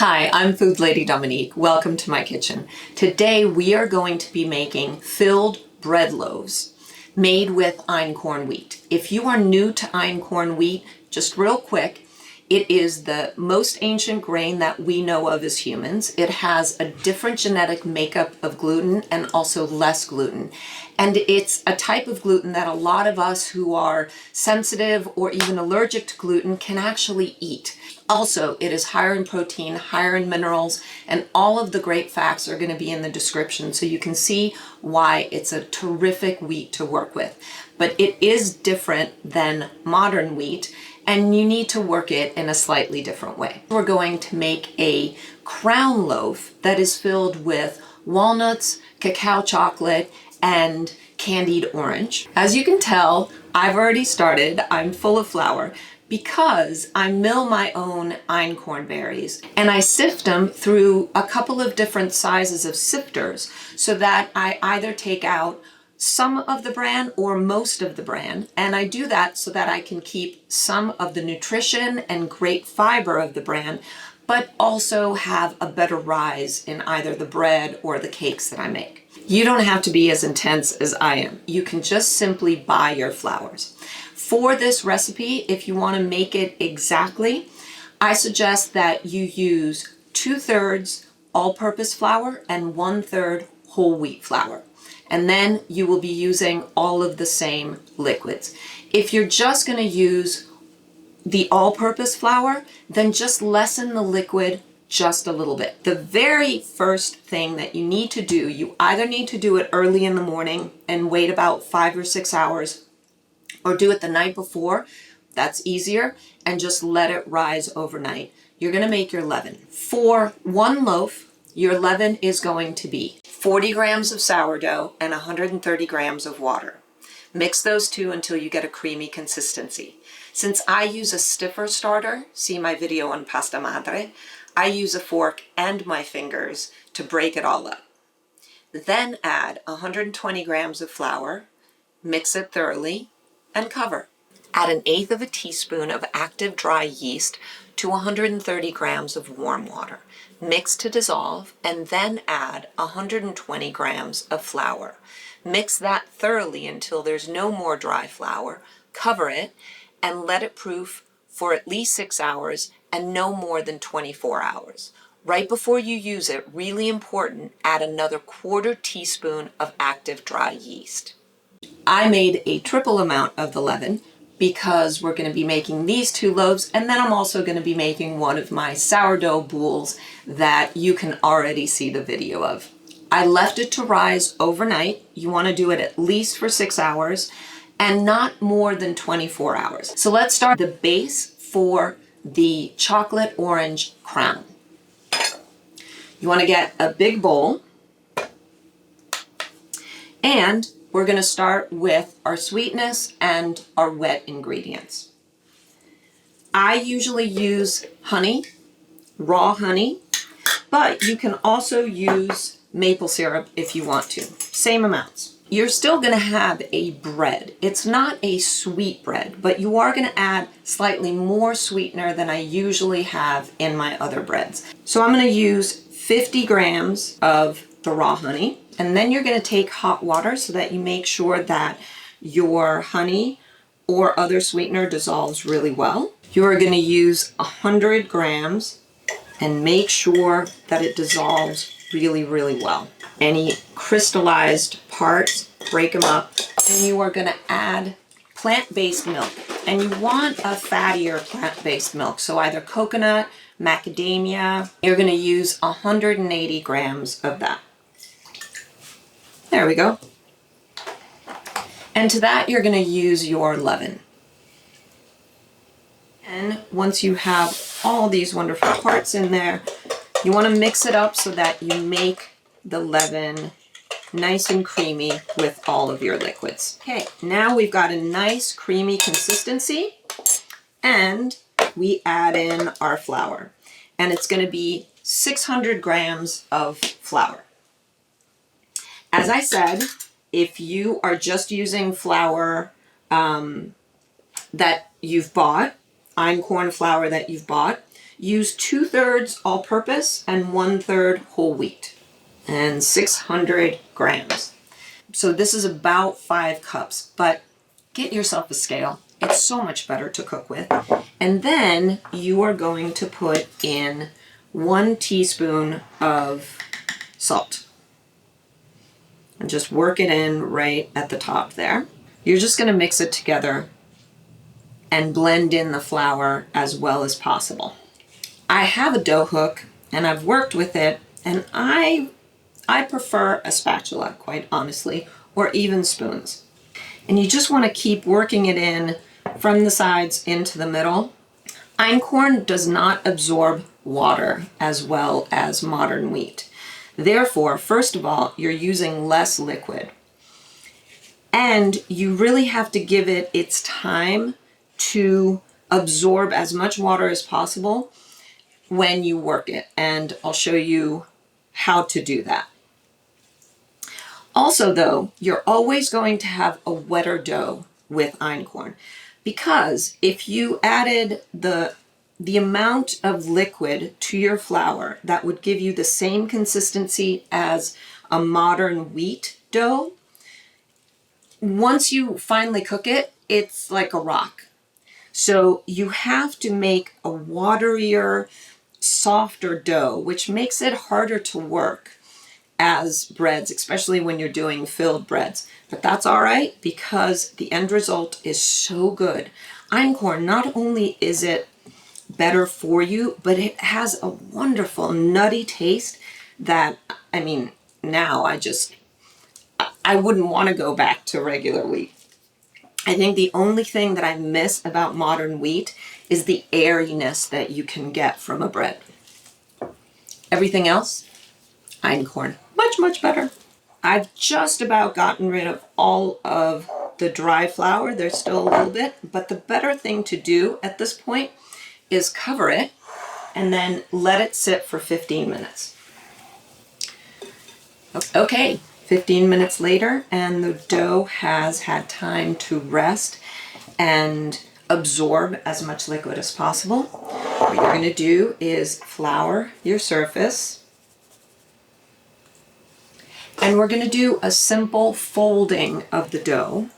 Hi, I'm Food Lady Dominique. Welcome to my kitchen. Today we are going to be making filled bread loaves made with einkorn wheat. If you are new to einkorn wheat, just real quick, it is the most ancient grain that we know of as humans. It has a different genetic makeup of gluten and also less gluten. And it's a type of gluten that a lot of us who are sensitive or even allergic to gluten can actually eat. Also, it is higher in protein, higher in minerals, and all of the great facts are going to be in the description so you can see why it's a terrific wheat to work with. But it is different than modern wheat, and you need to work it in a slightly different way. We're going to make a crown loaf that is filled with walnuts, cacao chocolate, and candied orange. As you can tell, I've already started. I'm full of flour because I mill my own einkorn berries and I sift them through a couple of different sizes of sifters so that I either take out some of the bran or most of the bran, and I do that so that I can keep some of the nutrition and great fiber of the bran, but also have a better rise in either the bread or the cakes that I make. You don't have to be as intense as I am. You can just simply buy your flours. For this recipe, if you want to make it exactly, I suggest that you use 2/3 all-purpose flour and 1/3 whole wheat flour. And then you will be using all of the same liquids. If you're just going to use the all-purpose flour, then just lessen the liquid just a little bit. The very first thing that you need to do, you either need to do it early in the morning and wait about 5 or 6 hours, or do it the night before. That's easier, and just let it rise overnight. You're going to make your leaven. For one loaf, your leaven is going to be 40 grams of sourdough and 130 grams of water. Mix those two until you get a creamy consistency. Since I use a stiffer starter, see my video on pasta madre, I use a fork and my fingers to break it all up. Then add 120 grams of flour, mix it thoroughly, and cover. Add 1/8 of a teaspoon of active dry yeast to 130 grams of warm water. Mix to dissolve, and then add 120 grams of flour. Mix that thoroughly until there's no more dry flour. Cover it and let it proof for at least 6 hours and no more than 24 hours. Right before you use it, really important, add another 1/4 teaspoon of active dry yeast. I made a triple amount of the leaven because we're going to be making these 2 loaves, and then I'm also going to be making one of my sourdough boules that you can already see the video of. I left it to rise overnight. You want to do it at least for 6 hours and not more than 24 hours. So let's start the base for the chocolate orange crown. You want to get a big bowl, and we're going to start with our sweetness and our wet ingredients. I usually use honey, raw honey, but you can also use maple syrup if you want to. Same amounts. You're still going to have a bread. It's not a sweet bread, but you are going to add slightly more sweetener than I usually have in my other breads. So I'm going to use 50 grams of the raw honey. And then you're going to take hot water so that you make sure that your honey or other sweetener dissolves really well. You're going to use 100 grams and make sure that it dissolves really, really well. Any crystallized parts, break them up. And you are going to add plant-based milk. And you want a fattier plant-based milk, so either coconut, macadamia. You're going to use 180 grams of that. There we go. And to that, you're going to use your leaven. And once you have all these wonderful parts in there, you want to mix it up so that you make the leaven nice and creamy with all of your liquids. Okay, now we've got a nice creamy consistency, and we add in our flour. And it's going to be 600 grams of flour. As I said, if you are just using flour that you've bought, einkorn flour that you've bought, Use 2/3 all-purpose and 1/3 whole wheat, and 600 grams. So this is about 5 cups, but get yourself a scale. It's so much better to cook with. And then you are going to put in 1 teaspoon of salt. And just work it in right at the top there. You're just going to mix it together and blend in the flour as well as possible. I have a dough hook and I've worked with it, and I prefer a spatula, quite honestly, or even spoons. And you just want to keep working it in from the sides into the middle. Einkorn does not absorb water as well as modern wheat. Therefore, first of all, you're using less liquid. And you really have to give it its time to absorb as much water as possible when you work it. And I'll show you how to do that. Also though, you're always going to have a wetter dough with einkorn, because if you added the amount of liquid to your flour that would give you the same consistency as a modern wheat dough, once you finally cook it, it's like a rock. So you have to make a waterier, softer dough, which makes it harder to work as breads, especially when you're doing filled breads. But that's all right, because the end result is so good. Einkorn, not only is it better for you, but it has a wonderful nutty taste that, I mean, now I wouldn't want to go back to regular wheat. I think the only thing that I miss about modern wheat is the airiness that you can get from a bread. Everything else, einkorn, much, much better. I've just about gotten rid of all of the dry flour. There's still a little bit, but the better thing to do at this point is cover it and then let it sit for 15 minutes. Okay, 15 minutes later, and the dough has had time to rest and absorb as much liquid as possible. What you're going to do is flour your surface. And we're going to do a simple folding of the dough.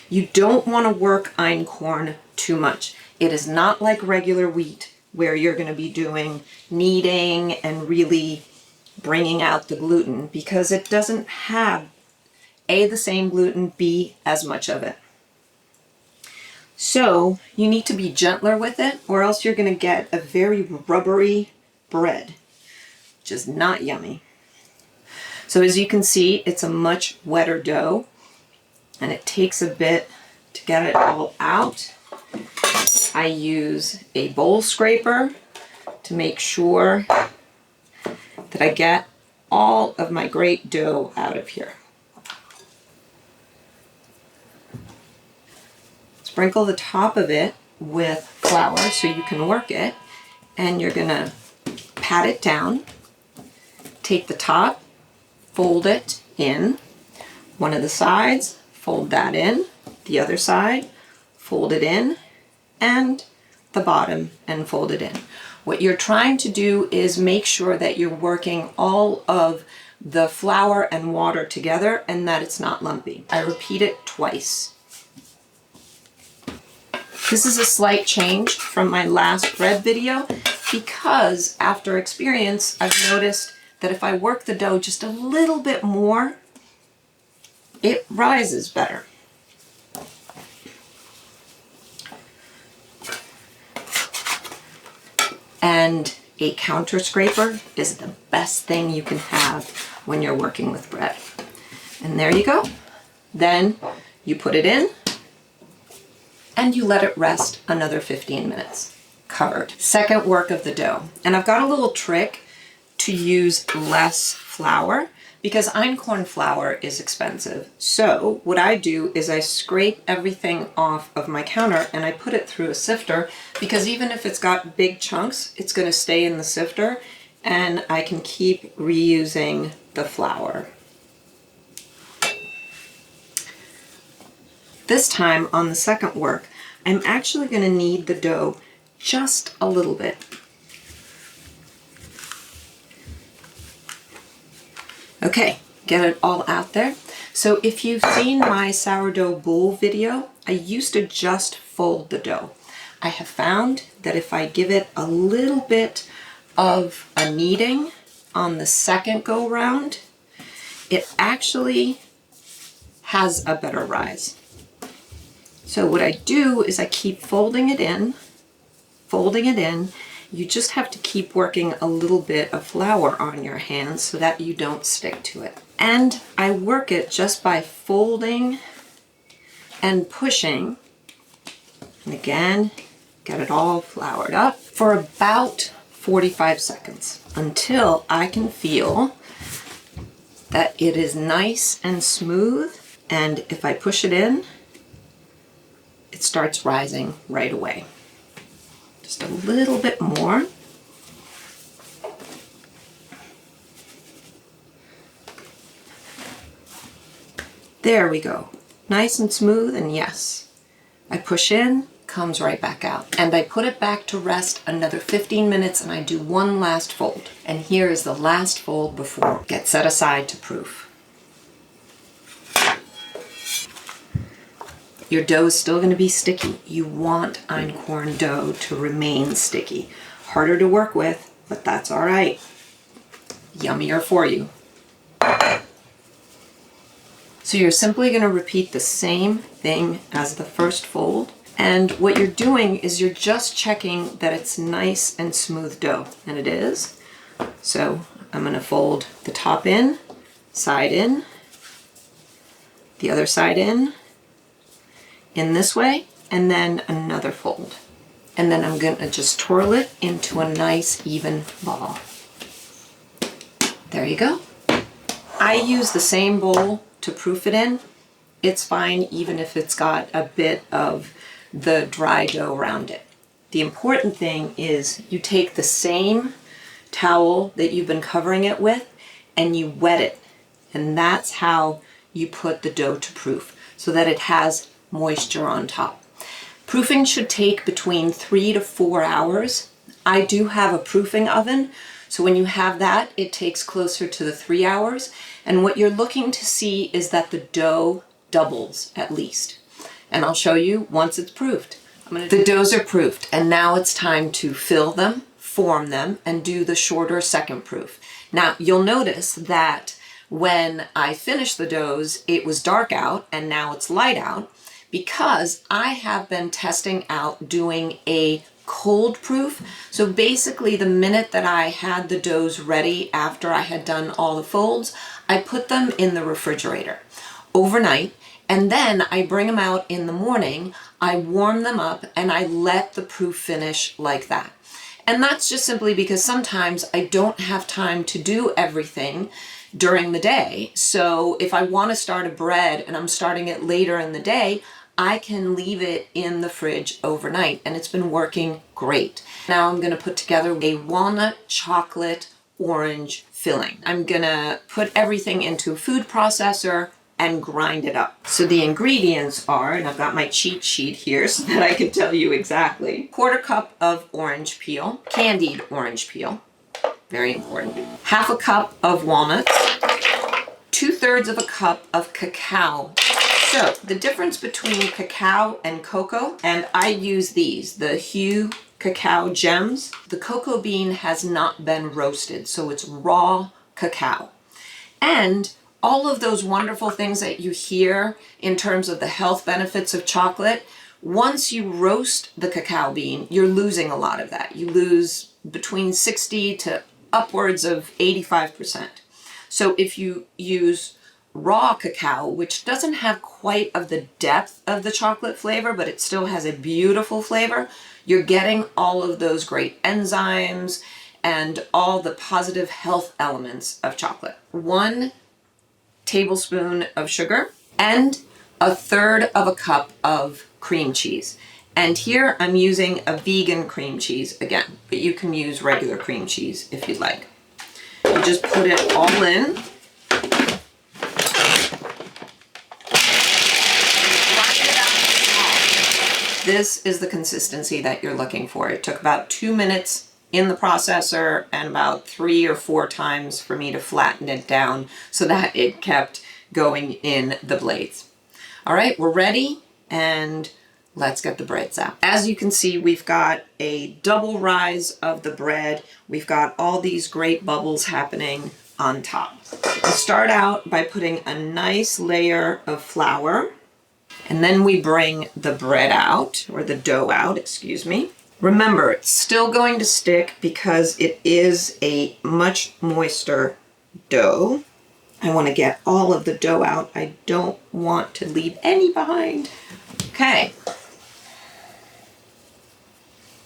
You don't want to work einkorn too much. It is not like regular wheat where you're going to be doing kneading and really bringing out the gluten, because it doesn't have A, the same gluten, B, as much of it. So you need to be gentler with it, or else you're going to get a very rubbery bread, which is not yummy. So as you can see, it's a much wetter dough, and it takes a bit to get it all out. I use a bowl scraper to make sure that I get all of my great dough out of here. Sprinkle the top of it with flour so you can work it, and you're gonna pat it down. Take the top, fold it in. One of the sides, fold that in. The other side, fold it in, and the bottom, and fold it in. What you're trying to do is make sure that you're working all of the flour and water together and that it's not lumpy. I repeat it twice. This is a slight change from my last bread video, because after experience, I've noticed that if I work the dough just a little bit more, it rises better. And a counter scraper is the best thing you can have when you're working with bread. And there you go. Then you put it in and you let it rest another 15 minutes, covered. Second work of the dough. And I've got a little trick to use less flour, because einkorn flour is expensive. So what I do is I scrape everything off of my counter and I put it through a sifter, because even if it's got big chunks, it's going to stay in the sifter and I can keep reusing the flour. This time on the second work, I'm actually going to knead the dough just a little bit. Okay, get it all out there. So if you've seen my sourdough bowl video, I used to just fold the dough. I have found that if I give it a little bit of a kneading on the second go round, it actually has a better rise. So what I do is I keep folding it in. You just have to keep working a little bit of flour on your hands so that you don't stick to it. And I work it just by folding and pushing. And again, get it all floured up for about 45 seconds until I can feel that it is nice and smooth. And if I push it in, it starts rising right away. Just a little bit more. There we go. Nice and smooth, and yes, I push in, comes right back out. And I put it back to rest another 15 minutes and I do one last fold. And here is the last fold before it gets set aside to proof. Your dough is still going to be sticky. You want einkorn dough to remain sticky. Harder to work with, but that's all right. Yummier for you. So you're simply going to repeat the same thing as the first fold. And what you're doing is you're just checking that it's nice and smooth dough. And it is. So I'm going to fold the top in, side in, the other side in this way, and then another fold. And then I'm going to just twirl it into a nice even ball. There you go. I use the same bowl to proof it in. It's fine even if it's got a bit of the dry dough around it. The important thing is you take the same towel that you've been covering it with and you wet it. And that's how you put the dough to proof, so that it has moisture on top. Proofing should take between 3 to 4 hours. I do have a proofing oven, so when you have that, it takes closer to the 3 hours. And what you're looking to see is that the dough doubles at least. And I'll show you once it's proofed. The doughs are proofed, and now it's time to fill them, form them, and do the shorter second proof. Now, you'll notice that when I finished the doughs, it was dark out, and now it's light out, because I have been testing out doing a cold proof. So basically the minute that I had the doughs ready after I had done all the folds, I put them in the refrigerator overnight, and then I bring them out in the morning, I warm them up, and I let the proof finish like that. And that's just simply because sometimes I don't have time to do everything during the day. So if I want to start a bread and I'm starting it later in the day, I can leave it in the fridge overnight, and it's been working great. Now I'm going to put together a walnut chocolate orange filling. I'm going to put everything into a food processor and grind it up. So the ingredients are, and I've got my cheat sheet here so that I can tell you exactly, 1/4 cup of orange peel, candied orange peel, very important, 1/2 cup of walnuts, 2/3 of a cup of cacao. So the difference between cacao and cocoa, and I use these, the Hue cacao gems. The cocoa bean has not been roasted, so it's raw cacao. And all of those wonderful things that you hear in terms of the health benefits of chocolate, once you roast the cacao bean, you're losing a lot of that. You lose between 60 to upwards of 85%. So if you use raw cacao, which doesn't have quite of the depth of the chocolate flavor, but it still has a beautiful flavor, you're getting all of those great enzymes and all the positive health elements of chocolate. 1 tablespoon of sugar and 1/3 of a cup of cream cheese. And here I'm using a vegan cream cheese again, but you can use regular cream cheese if you'd like. You just put it all in. This is the consistency that you're looking for. It took about 2 minutes in the processor and about 3 or 4 times for me to flatten it down so that it kept going in the blades. All right, we're ready, and let's get the breads out. As you can see, we've got a double rise of the bread. We've got all these great bubbles happening on top. We start out by putting a nice layer of flour, and then we bring the bread out, or the dough out, excuse me. Remember, it's still going to stick because it is a much moister dough. I want to get all of the dough out. I don't want to leave any behind. Okay.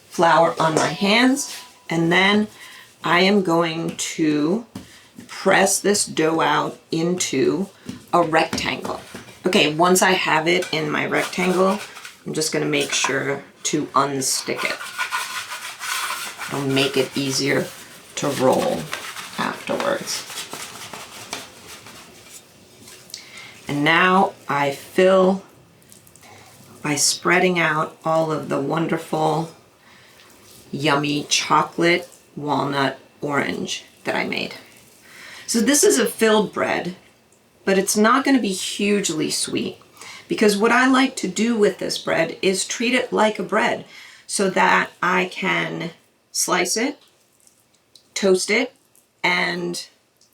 Flour on my hands, and then I am going to press this dough out into a rectangle. Okay, once I have it in my rectangle, I'm just going to make sure to unstick it. It'll make it easier to roll afterwards. And now I fill by spreading out all of the wonderful, yummy chocolate walnut orange that I made. So this is a filled bread, but it's not going to be hugely sweet, because what I like to do with this bread is treat it like a bread so that I can slice it, toast it, and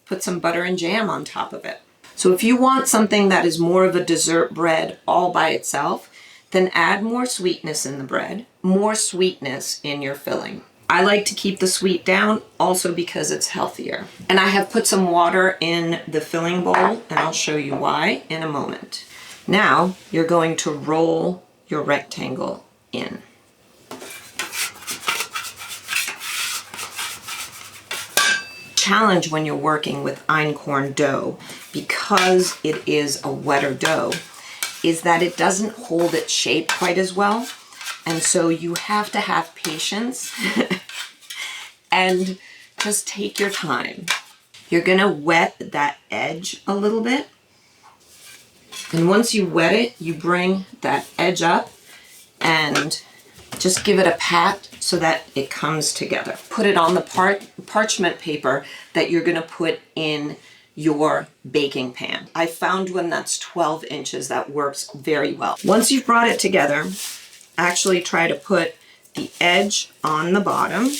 put some butter and jam on top of it. So if you want something that is more of a dessert bread all by itself, then add more sweetness in the bread, more sweetness in your filling. I like to keep the sweet down also because it's healthier. And I have put some water in the filling bowl, and I'll show you why in a moment. Now you're going to roll your rectangle in. Challenge when you're working with einkorn dough, because it is a wetter dough, is that it doesn't hold its shape quite as well. And so you have to have patience and just take your time. You're gonna wet that edge a little bit. And once you wet it, you bring that edge up and just give it a pat so that it comes together. Put it on the parchment paper that you're gonna put in your baking pan. I found one that's 12 inches that works very well. Once you've brought it together, actually try to put the edge on the bottom,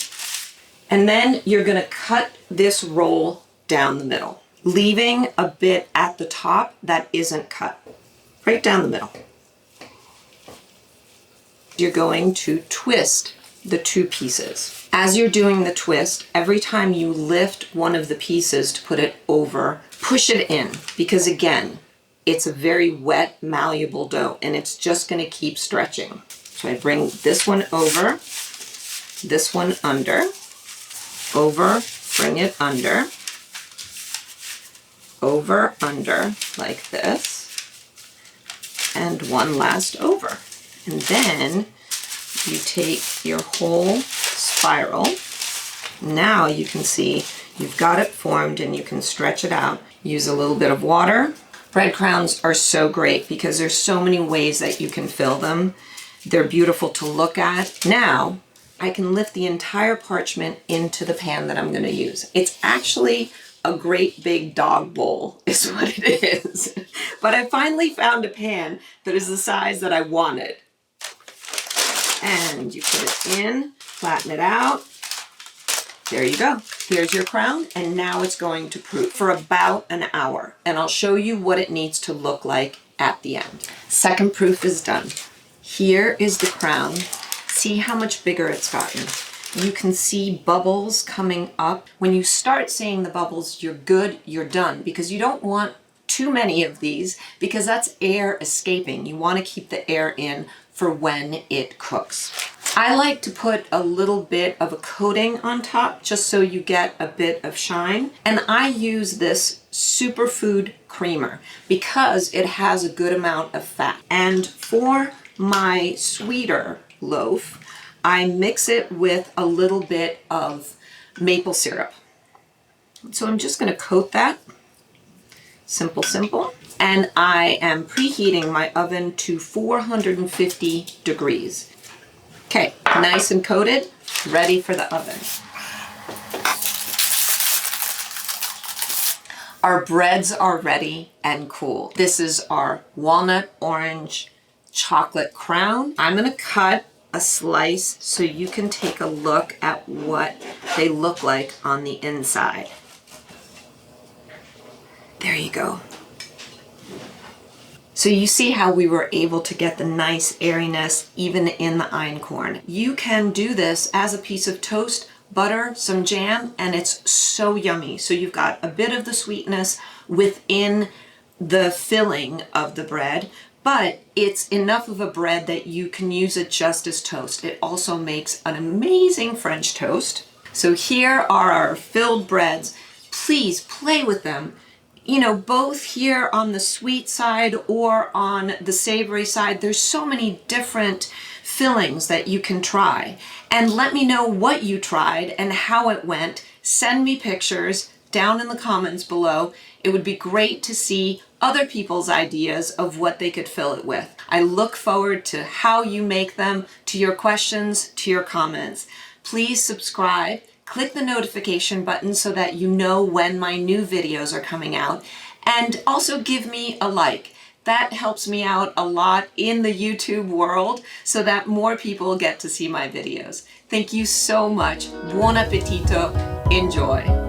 and then you're gonna cut this roll down the middle, leaving a bit at the top that isn't cut, right down the middle. You're going to twist the 2 pieces. As you're doing the twist, every time you lift one of the pieces to put it over, push it in, because again, it's a very wet, malleable dough, and it's just gonna keep stretching. So I bring this one over, this one under, over, bring it under, over, under, like this, and one last over. And then you take your whole spiral. Now you can see you've got it formed, and you can stretch it out. Use a little bit of water. Bread crowns are so great because there's so many ways that you can fill them. They're beautiful to look at. Now I can lift the entire parchment into the pan that I'm going to use. It's actually a great big dog bowl is what it is. But I finally found a pan that is the size that I wanted. And you put it in, flatten it out. There you go. Here's your crown, and now it's going to proof for about an hour. And I'll show you what it needs to look like at the end. Second proof is done. Here is the crown. See how much bigger it's gotten. You can see bubbles coming up. When you start seeing the bubbles, you're good, you're done, because you don't want too many of these because that's air escaping. You want to keep the air in for when it cooks. I like to put a little bit of a coating on top just so you get a bit of shine. And I use this superfood creamer because it has a good amount of fat. And for my sweeter loaf, I mix it with a little bit of maple syrup. So I'm just going to coat that. Simple, simple. And I am preheating my oven to 450 degrees. Okay. Okay, nice and coated, ready for the oven. Our breads are ready and cool. This is our walnut orange chocolate crown. I'm gonna cut a slice so you can take a look at what they look like on the inside. There you go. So you see how we were able to get the nice airiness even in the einkorn. You can do this as a piece of toast, butter, some jam, and it's so yummy. So you've got a bit of the sweetness within the filling of the bread, but it's enough of a bread that you can use it just as toast. It also makes an amazing French toast. So here are our filled breads. Please play with them. You know, both here on the sweet side or on the savory side, there's so many different fillings that you can try. And let me know what you tried and how it went. Send me pictures down in the comments below. It would be great to see other people's ideas of what they could fill it with. I look forward to how you make them, to your questions, to your comments. Please subscribe. Click the notification button so that you know when my new videos are coming out. And also give me a like. That helps me out a lot in the YouTube world so that more people get to see my videos. Thank you so much. Buon appetito. Enjoy.